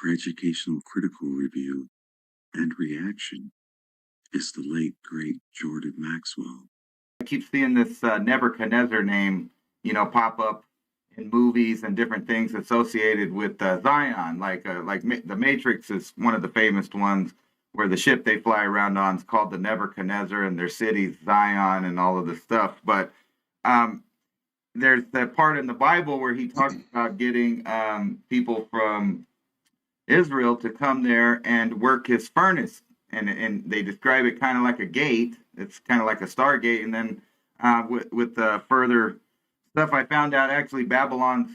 for educational critical review and reaction is the late, great Jordan Maxwell. I keep seeing this Nebuchadnezzar name, pop up in movies and different things associated with Zion. Like the Matrix is one of the famous ones, where the ship they fly around on is called the Nebuchadnezzar, and their city's Zion and all of this stuff. But there's that part in the Bible where he talks about getting people from Israel to come there and work his furnace. And they describe it kind of like a gate. It's kind of like a stargate. And then with further stuff, I found out actually Babylon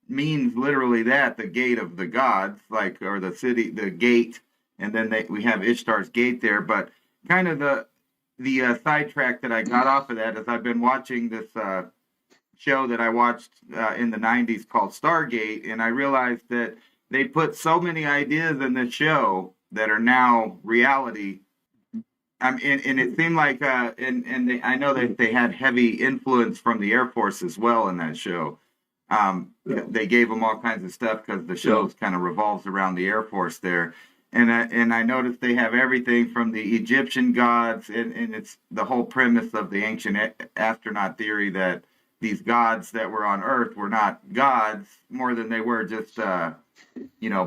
means literally that, the gate of the gods, or the city, the gate. And then we have Ishtar's gate there. But kind of the sidetrack that I got off of that is I've been watching this show that I watched in the 90s called Stargate. And I realized that they put so many ideas in this show that are now reality. And it seemed like, I know that they had heavy influence from the Air Force as well in that show. They gave them all kinds of stuff because the show kind of revolves around the Air Force there. And I noticed they have everything from the Egyptian gods, and it's the whole premise of the ancient astronaut theory that these gods that were on Earth were not gods more than they were just,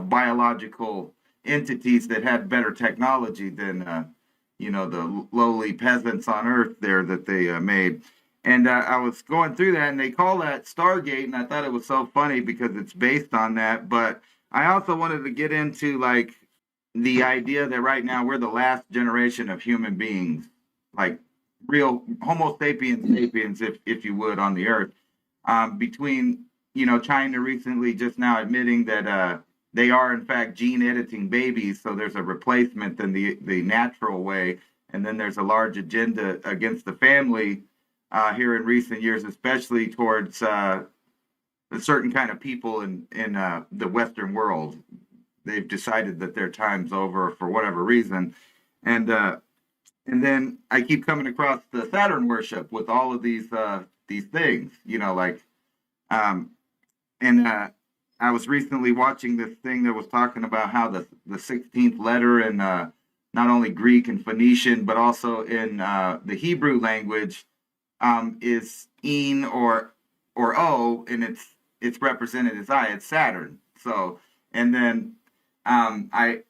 biological entities that had better technology than, the lowly peasants on Earth there that they made. And I was going through that, and they call that Stargate, and I thought it was so funny because it's based on that. But I also wanted to get into, the idea that right now we're the last generation of human beings, like real Homo sapiens, if you would, on the Earth. Between, China recently just now admitting that they are, in fact, gene editing babies, so there's a replacement in the natural way. And then there's a large agenda against the family here in recent years, especially towards a certain kind of people in the Western world. They've decided that their time's over for whatever reason. And then I keep coming across the Saturn worship with all of these things, I was recently watching this thing that was talking about how the 16th letter in not only Greek and Phoenician, but also in the Hebrew language is ein or o, and it's represented as I. It's Saturn. So, and then I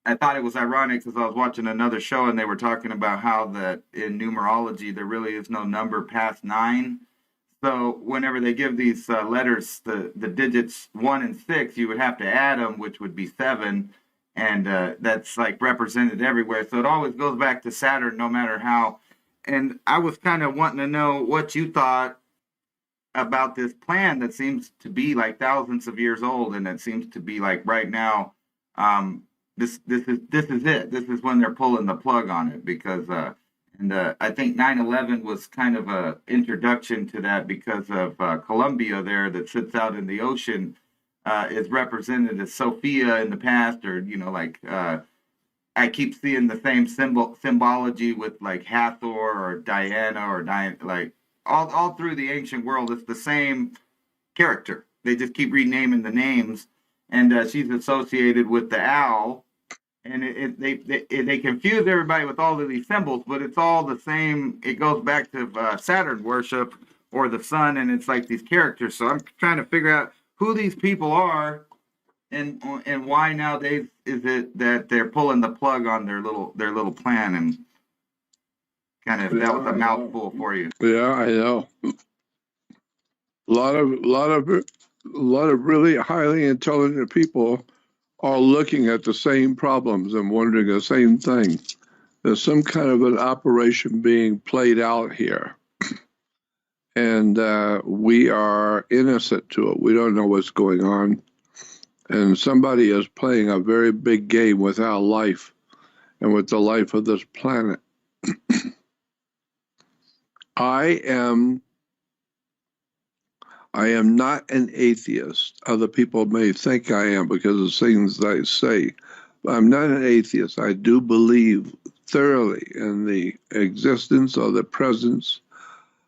thought it was ironic because I was watching another show and they were talking about how that in numerology there really is no number past 9. So whenever they give these letters, the digits 1 and 6, you would have to add them, which would be 7, and that's represented everywhere. So it always goes back to Saturn, no matter how. And I was kind of wanting to know what you thought about this plan that seems to be thousands of years old, and it seems to be right now. This is it. This is when they're pulling the plug on it because. And I think 9/11 was kind of a introduction to that because of Columbia there that sits out in the ocean is represented as Sophia in the past, or I keep seeing the same symbology with Hathor or Diana or all through the ancient world. It's the same character. They just keep renaming the names, and she's associated with the owl. And they confuse everybody with all of these symbols, but it's all the same. It goes back to Saturn worship or the sun, and it's these characters. So I'm trying to figure out who these people are, and why nowadays is it that they're pulling the plug on their little plan. And kind of that was a mouthful for you. Yeah, I know. A lot of really highly intelligent people are looking at the same problems and wondering the same thing. There's some kind of an operation being played out here. And we are innocent to it. We don't know what's going on. And somebody is playing a very big game with our life and with the life of this planet. I am not an atheist. Other people may think I am because of things I say. But I'm not an atheist. I do believe thoroughly in the existence or the presence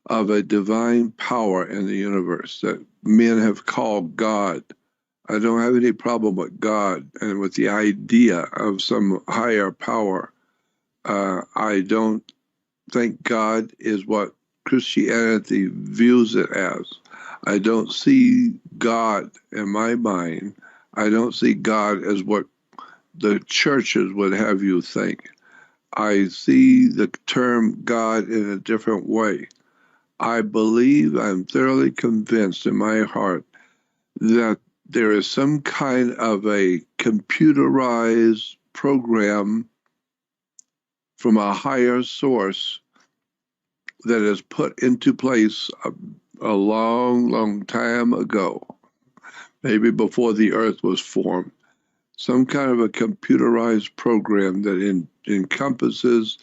of a divine power in the universe that men have called God. I don't have any problem with God and with the idea of some higher power. I don't think God is what Christianity views it as. I don't see God in my mind. I don't see God as what the churches would have you think. I see the term God in a different way. I believe, I'm thoroughly convinced in my heart that there is some kind of a computerized program from a higher source that is put into place a long, long time ago, maybe before the earth was formed. Some kind of a computerized program that encompasses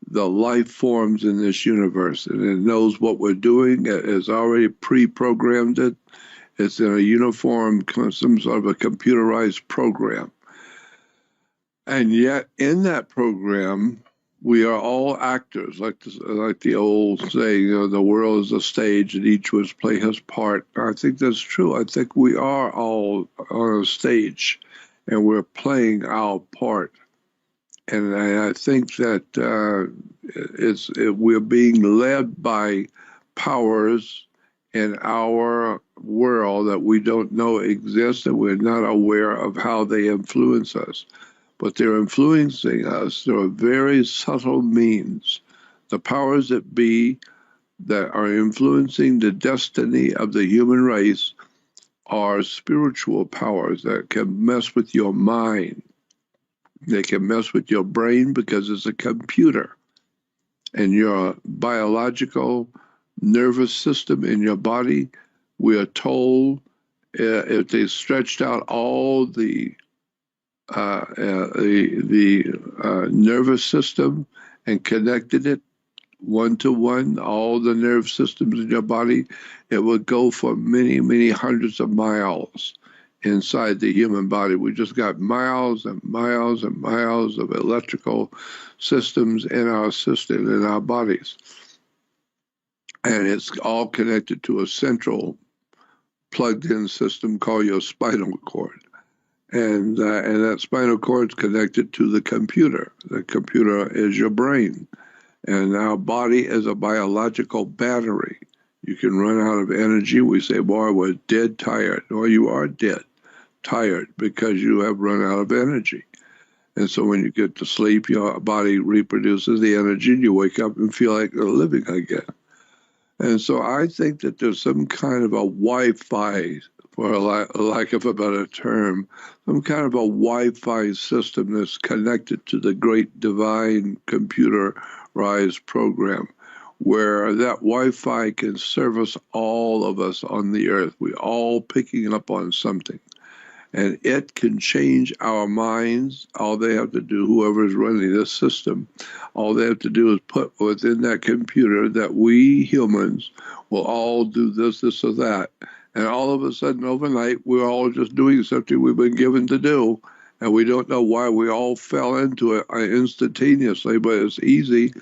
the life forms in this universe, and it knows what we're doing. It has already pre-programmed it. It's in a uniform, some sort of a computerized program. And yet, in that program, we are all actors, like the old saying, the world is a stage and each must play his part. I think that's true. I think we are all on a stage and we're playing our part. And I think that we're being led by powers in our world that we don't know exist, and we're not aware of how they influence us. But they're influencing us through a very subtle means. The powers that be that are influencing the destiny of the human race are spiritual powers that can mess with your mind. They can mess with your brain because it's a computer. And your biological nervous system in your body, we are told if they stretched out all the nervous system and connected it one to one, all the nerve systems in your body, it would go for many, many hundreds of miles inside the human body. We just got miles and miles and miles of electrical systems in our system, in our bodies. And it's all connected to a central plugged-in system called your spinal cord. And that spinal cord is connected to the computer. The computer is your brain. And our body is a biological battery. You can run out of energy. We say, boy, we're dead tired. Well, you are dead tired because you have run out of energy. And so when you get to sleep, your body reproduces the energy and you wake up and feel like you're living again. And so I think that there's some kind of a Wi-Fi, for a lack of a better term, some kind of a Wi-Fi system that's connected to the great divine computerized program, where that Wi-Fi can service all of us on the earth. We're all picking up on something. And it can change our minds. All they have to do, whoever is running this system, all they have to do is put within that computer that we humans will all do this, this, or that. And all of a sudden, overnight, we're all just doing something we've been given to do. And we don't know why we all fell into it instantaneously, but it's easy.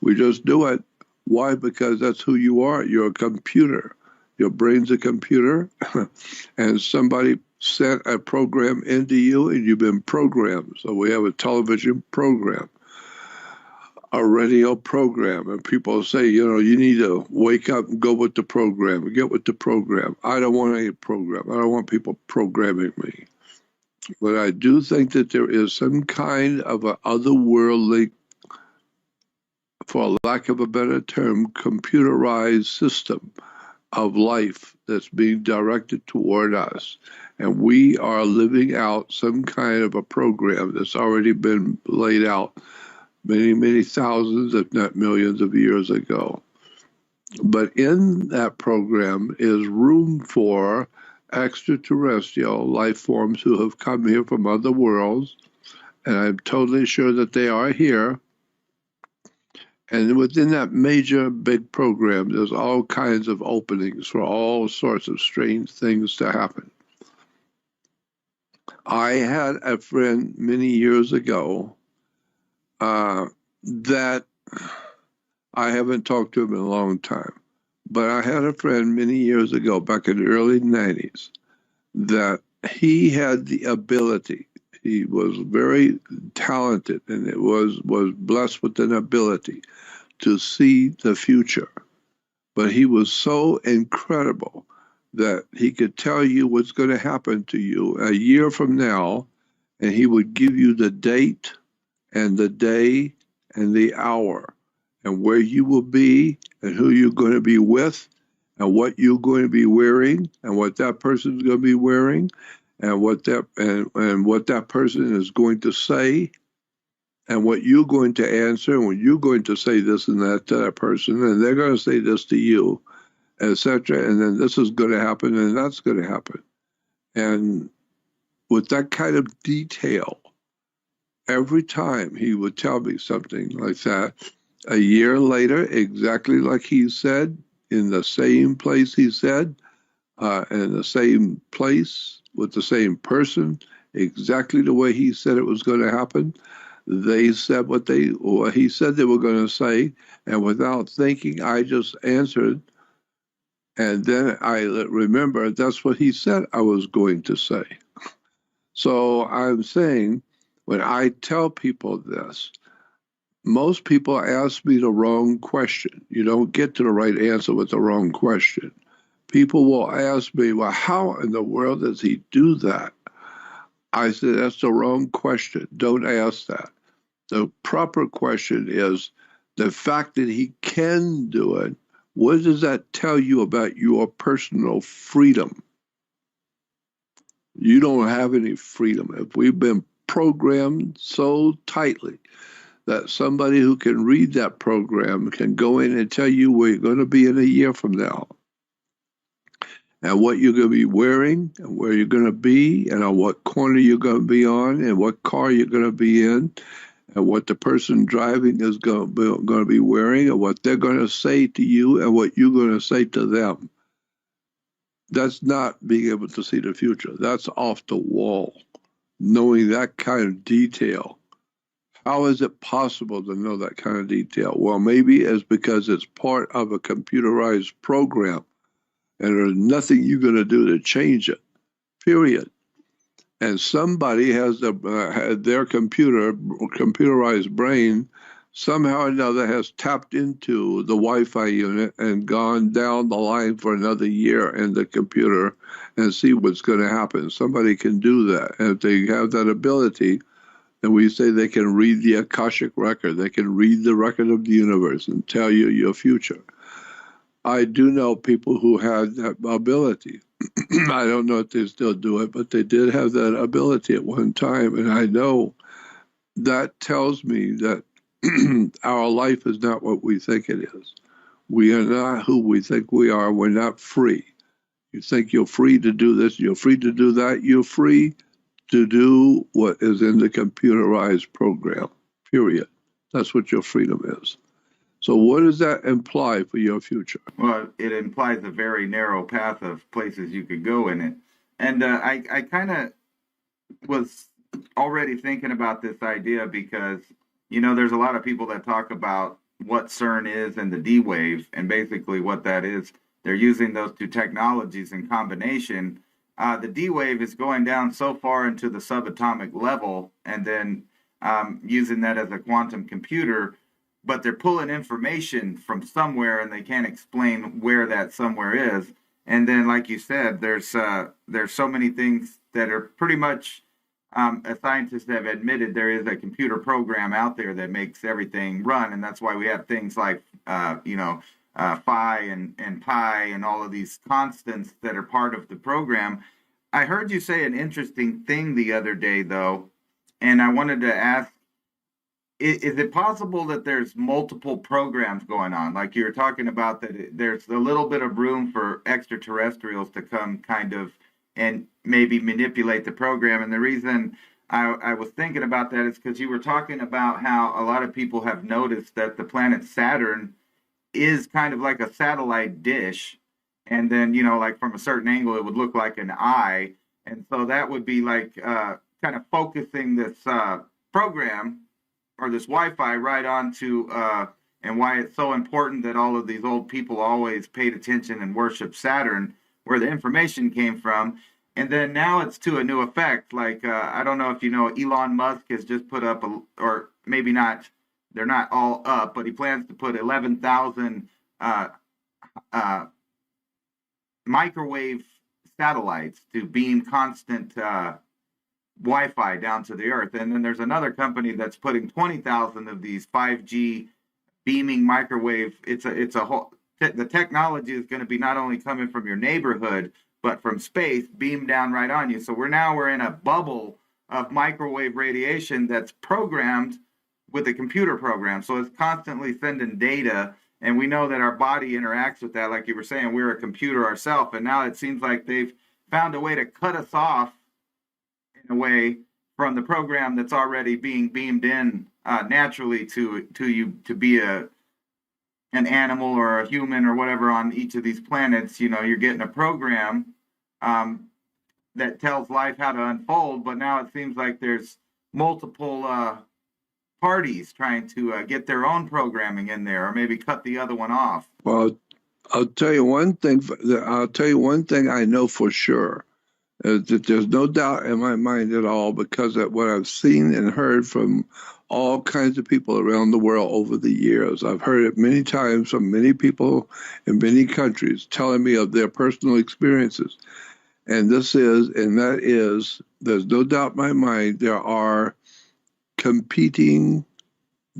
We just do it. Why? Because that's who you are. You're a computer. Your brain's a computer. And somebody sent a program into you and you've been programmed. So we have a television program, a radio program, and people say, you need to wake up and go with the program, get with the program. I don't want any program. I don't want people programming me. But I do think that there is some kind of an otherworldly, for lack of a better term, computerized system of life that's being directed toward us. And we are living out some kind of a program that's already been laid out many, many thousands, if not millions of years ago. But in that program is room for extraterrestrial life forms who have come here from other worlds. And I'm totally sure that they are here. And within that major big program, there's all kinds of openings for all sorts of strange things to happen. I had a friend many years ago that I haven't talked to him in a long time, but I had a friend many years ago, back in the early 90s, that he had the ability. He was very talented, and it was blessed with an ability to see the future. But he was so incredible that he could tell you what's going to happen to you a year from now, and he would give you the date and the day and the hour and where you will be and who you're going to be with and what you're going to be wearing and what that person is going to be wearing and what that person is going to say and what you're going to answer and when you're going to say this and that to that person and they're going to say this to you, etc. And then this is going to happen and that's going to happen. And with that kind of detail, every time he would tell me something like that, a year later, exactly like he said, in the same place he said, in the same place with the same person, exactly the way he said it was going to happen. They said what he said they were going to say, and without thinking, I just answered. And then I remember that's what he said I was going to say. So I'm saying, when I tell people this, most people ask me the wrong question. You don't get to the right answer with the wrong question. People will ask me, well, how in the world does he do that? I said, that's the wrong question. Don't ask that. The proper question is the fact that he can do it. What does that tell you about your personal freedom? You don't have any freedom. If we've been programmed so tightly that somebody who can read that program can go in and tell you where you're going to be in a year from now and what you're going to be wearing and where you're going to be and on what corner you're going to be on and what car you're going to be in and what the person driving is going to be wearing and what they're going to say to you and what you're going to say to them. That's not being able to see the future. That's off the wall, knowing that kind of detail. How is it possible to know that kind of detail? Well, maybe it's because it's part of a computerized program, and there's nothing you're going to do to change it, period. And somebody has had their computerized brain somehow or another has tapped into the Wi-Fi unit and gone down the line for another year in the computer and see what's going to happen. Somebody can do that. And if they have that ability, then we say they can read the Akashic record. They can read the record of the universe and tell you your future. I do know people who had that ability. I don't know if they still do it, but they did have that ability at one time. And I know that tells me that our life is not what we think it is. We are not who we think we are. We're not free. You think you're free to do this, you're free to do that, you're free to do what is in the computerized program, period. That's what your freedom is. So what does that imply for your future? Well, it implies a very narrow path of places you could go in it. And I kind of was already thinking about this idea because, there's a lot of people that talk about what CERN is and the D wave, and basically what that is. They're using those two technologies in combination. The D wave is going down so far into the subatomic level and then using that as a quantum computer, but they're pulling information from somewhere and they can't explain where that somewhere is. And then, like you said, there's so many things that are pretty much, as scientists have admitted, there is a computer program out there that makes everything run, and that's why we have things like phi and pi and all of these constants that are part of the program. I heard you say an interesting thing the other day, though, and I wanted to ask, is it possible that there's multiple programs going on? Like you were talking about, that there's a little bit of room for extraterrestrials to come kind of and maybe manipulate the program. And the reason I was thinking about that is because you were talking about how a lot of people have noticed that the planet Saturn is kind of like a satellite dish. And then, like from a certain angle, it would look like an eye. And so that would be like kind of focusing this program or this Wi-Fi right onto and why it's so important that all of these old people always paid attention and worshiped Saturn, where the information came from. And then now it's to a new effect. Like, I don't know if you know, Elon Musk has just put up, or maybe not, they're not all up, but he plans to put 11,000 uh, microwave satellites to beam constant Wi-Fi down to the earth. And then there's another company that's putting 20,000 of these 5G beaming microwave. It's a whole, the technology is going to be not only coming from your neighborhood, but from space, beamed down right on you. So we're in a bubble of microwave radiation that's programmed with a computer program. So it's constantly sending data, and we know that our body interacts with that. Like you were saying, we're a computer ourselves, and now it seems like they've found a way to cut us off in a way from the program that's already being beamed in naturally to you to be an animal or a human or whatever on each of these planets. You know, you're getting a program that tells life how to unfold, but now it seems like there's multiple parties trying to get their own programming in there, or maybe cut the other one off. Well, I'll tell you one thing. I know for sure. That there's no doubt in my mind at all, because of what I've seen and heard from all kinds of people around the world over the years. I've heard it many times from many people in many countries telling me of their personal experiences. And there's no doubt in my mind, there are competing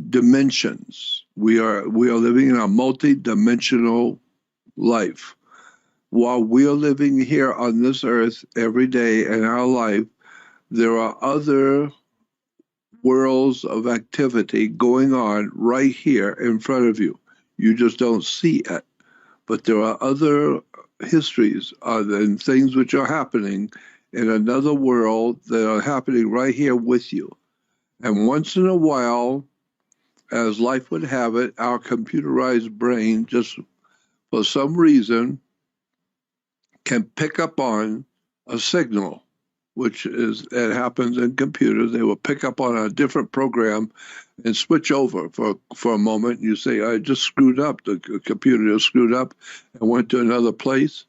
dimensions. We are living in a multi-dimensional life. While we are living here on this earth every day in our life, there are other worlds of activity going on right here in front of you. You just don't see it. But there are other histories and things which are happening in another world that are happening right here with you. And once in a while, as life would have it, our computerized brain, just for some reason, can pick up on a signal, which is, it happens in computers. They will pick up on a different program and switch over for a moment. You say, I just screwed up. The computer just screwed up and went to another place.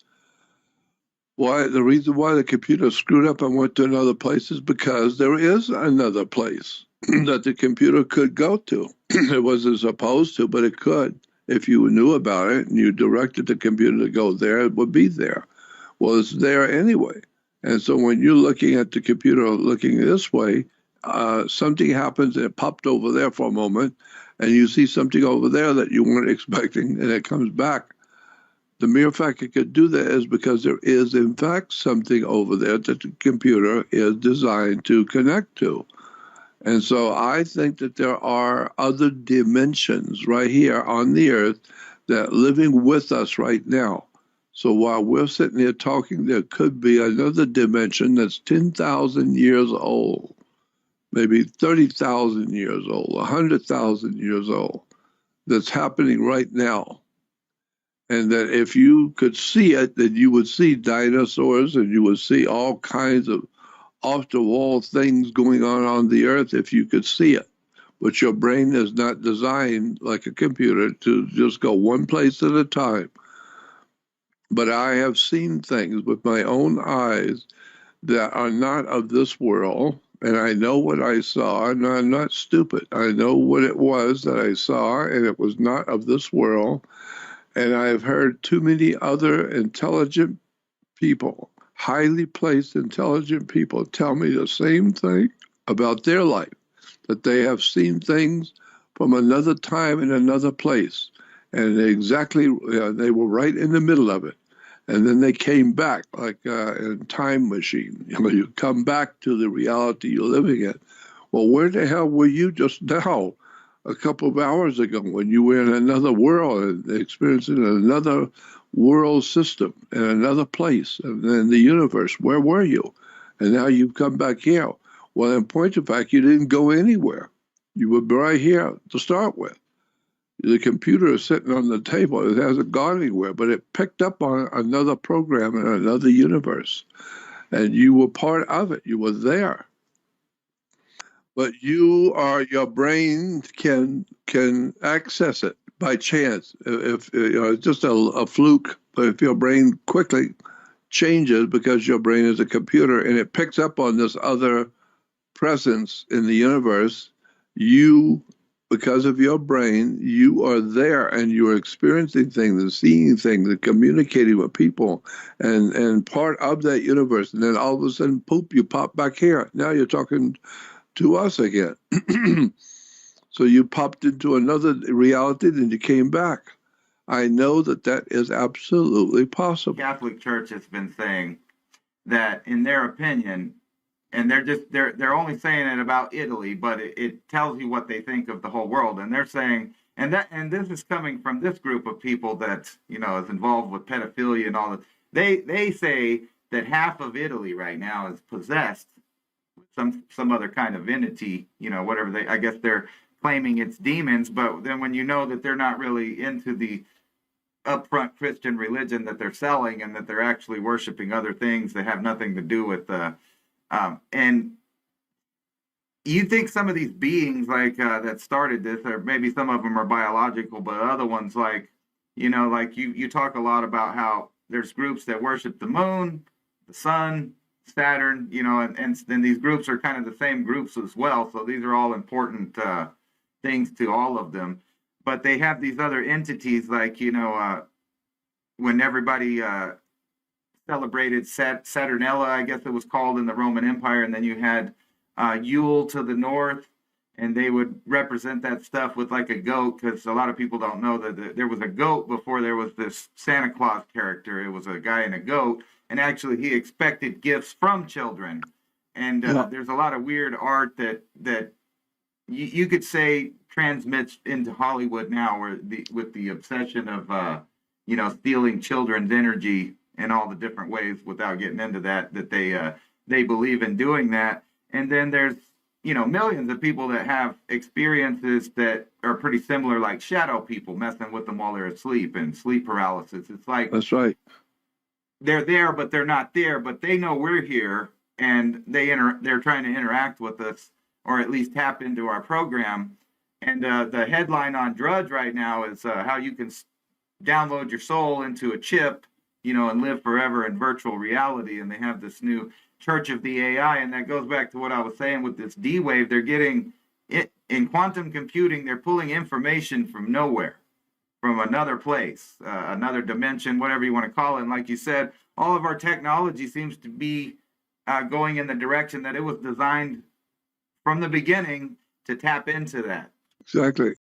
Why? The reason why the computer screwed up and went to another place is because there is another place that the computer could go to. It wasn't supposed to, but it could. If you knew about it and you directed the computer to go there, it would be there. Well, it's there anyway. And so when you're looking at the computer looking this way, something happens and it popped over there for a moment, and you see something over there that you weren't expecting, and it comes back. The mere fact it could do that is because there is, in fact, something over there that the computer is designed to connect to. And so I think that there are other dimensions right here on the earth that are living with us right now. So while we're sitting here talking, there could be another dimension that's 10,000 years old, maybe 30,000 years old, 100,000 years old, that's happening right now. And that if you could see it, then you would see dinosaurs and you would see all kinds of off-the-wall things going on the earth if you could see it. But your brain is not designed like a computer to just go one place at a time. But I have seen things with my own eyes that are not of this world, and I know what I saw, and I'm not stupid. I know what it was that I saw, and it was not of this world. And I've heard too many other intelligent people, highly placed intelligent people, tell me the same thing about their life, that they have seen things from another time in another place. And they were right in the middle of it. And then they came back like in a time machine. You come back to the reality you're living in. Well, where the hell were you just now, a couple of hours ago, when you were in another world and experiencing another world system in another place and in the universe? Where were you? And now you've come back here. Well, in point of fact, you didn't go anywhere. You were right here to start with. The computer is sitting on the table. It hasn't gone anywhere, but it picked up on another program in another universe. And you were part of it. You were there. But your brain can access it by chance. If it's just a fluke, but if your brain quickly changes because your brain is a computer and it picks up on this other presence in the universe. You, because of your brain, you are there and you're experiencing things and seeing things and communicating with people and part of that universe. And then all of a sudden, poop, you pop back here. Now you're talking to us again. So you popped into another reality, then you came back. I know that that is absolutely possible. Catholic Church has been saying that, in their opinion, and they're only saying it about Italy, but it tells you what they think of the whole world. And they're saying, and this is coming from this group of people that is involved with pedophilia and all that. They say that half of Italy right now is possessed with some other kind of entity, whatever I guess they're claiming it's demons. But then when you know that they're not really into the upfront Christian religion that they're selling, and that they're actually worshiping other things that have nothing to do with and you think some of these beings that started this, or maybe some of them are biological, but other ones like you talk a lot about how there's groups that worship the moon, the sun, Saturn, and then these groups are kind of the same groups as well. So these are all important things to all of them. But they have these other entities like, when everybody celebrated Saturnella, I guess it was called, in the Roman Empire, and then you had Yule to the north, and they would represent that stuff with like a goat, because a lot of people don't know that there was a goat before there was this Santa Claus character. It was a guy and a goat, and actually he expected gifts from children. And there's a lot of weird art that you could say transmits into Hollywood now, with the obsession of stealing children's energy in all the different ways, without getting into that they believe in doing that. And then there's millions of people that have experiences that are pretty similar, like shadow people messing with them while they're asleep, and sleep paralysis. It's like, that's right, they're there but they're not there, but they know we're here, and they're trying to interact with us, or at least tap into our program. And the headline on Drudge right now is how you can download your soul into a chip, and live forever in virtual reality. And they have this new Church of the AI, and that goes back to what I was saying with this D-Wave. They're getting it in quantum computing. They're pulling information from nowhere, from another place, another dimension, whatever you want to call it. And like you said, all of our technology seems to be going in the direction that it was designed from the beginning to tap into that. Exactly.